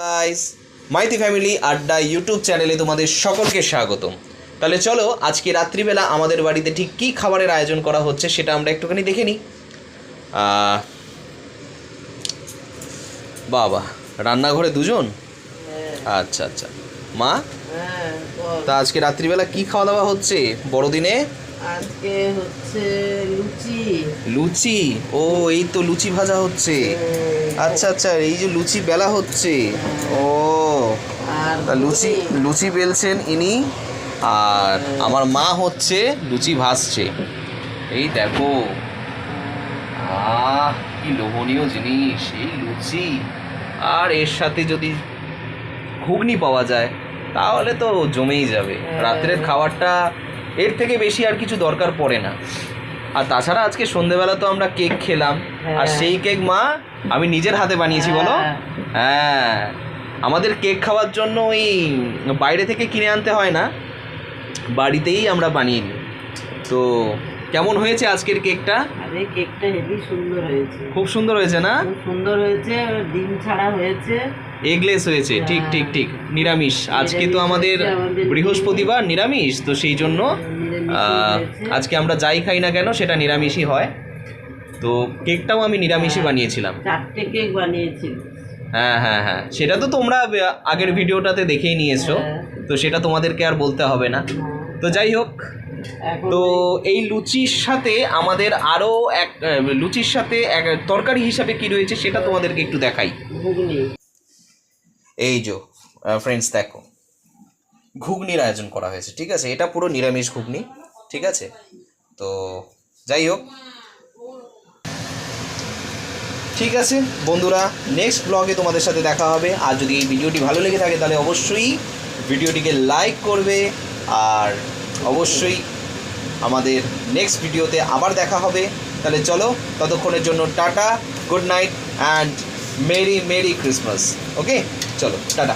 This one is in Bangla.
গাইস, মাইতি ফ্যামিলি আড্ডা ইউটিউব চ্যানেলে তোমাদের সকলকে স্বাগতম। তাহলে চলো আজকে রাত্রিবেলা আমাদের বাড়িতে ঠিক কী খাবারের আয়োজন করা হচ্ছে সেটা আমরা একটুখানি দেখে নিই। বাবা, রান্নাঘরে দুজন? আচ্ছা আচ্ছা। মা, তা আজকে রাত্রিবেলা কি খাওয়া দাওয়া হচ্ছে বড়দিনে? আজকে হচ্ছে লুচি। লুচি? ও, এই তো লুচি ভাজা হচ্ছে। আচ্ছা আচ্ছা, এই যে লুচি বেলা হচ্ছে। ও, আর তা লুচি লুচি বেলছেন ইনি, আর আমার মা হচ্ছে লুচি ভাজছে। এই দেখো, কি লোভনীয় জিনিস এই লুচি, আর এর সাথে যদি ঘুগনি পাওয়া যায় তাহলে তো জমেই যাবে। রাত্রের খাবারটা এর থেকে বেশি আর কিছু দরকার পড়ে না। আর তাছাড়া আজকে সন্ধেবেলা তো আমরা কেক খেলাম, আর সেই কেক মা আমি নিজের হাতে বানিয়েছি, বলো। হ্যাঁ, আমাদের কেক খাওয়ার জন্য ওই বাইরে থেকে কিনে আনতে হয় না, বাড়িতেই আমরা বানিয়ে নিই। তো কেমন হয়েছে আজকের কেকটা? আরে কেকটা হেভি সুন্দর হয়েছে। খুব সুন্দর হয়েছে না? খুব সুন্দর হয়েছে, ডিম ছাড়া হয়েছে, এগলেস হয়েছে। ঠিক ঠিক ঠিক, নিরামিষ। আজকে তো আমাদের বৃহস্পতিবার, নিরামিষ, তো সেই জন্য আজকে আমরা যাই খাই না কেন সেটা নিরামিষই হয়। তো কেকটাও আমি নিরামিষই বানিয়েছিলাম। 4টে কেক বানিয়েছি। হ্যাঁ হ্যাঁ হ্যাঁ, সেটা তো তোমরা আগের ভিডিওটাতে দেখেই নিয়েছো, তো সেটা তোমাদেরকে আর বলতে হবে না। তো যাই হোক, তো এই লুচির সাথে আমাদের আরও এক লুচির সাথে এক তরকারি হিসাবে কি রয়েছে সেটা তোমাদেরকে একটু দেখাই। ঘুগনি। এই যে ফ্রেন্ডস, দেখো, ঘুগনির আয়োজন করা হয়েছে। ঠিক আছে, এটা পুরো নিরামিষ ঘুগনি। ঠিক আছে, তো যাই হোক, ঠিক আছে বন্ধুরা, নেক্সট ব্লগে তোমাদের সাথে দেখা হবে। আর যদি এই ভিডিওটি ভালো লেগে থাকে তাহলে অবশ্যই ভিডিওটিকে লাইক করবে, আর অবশ্যই আমাদের নেক্সট ভিডিওতে আবার দেখা হবে। তাহলে চলো, ততক্ষণের জন্য tata, good night and merry merry Christmas. Okay, চলো টাটা।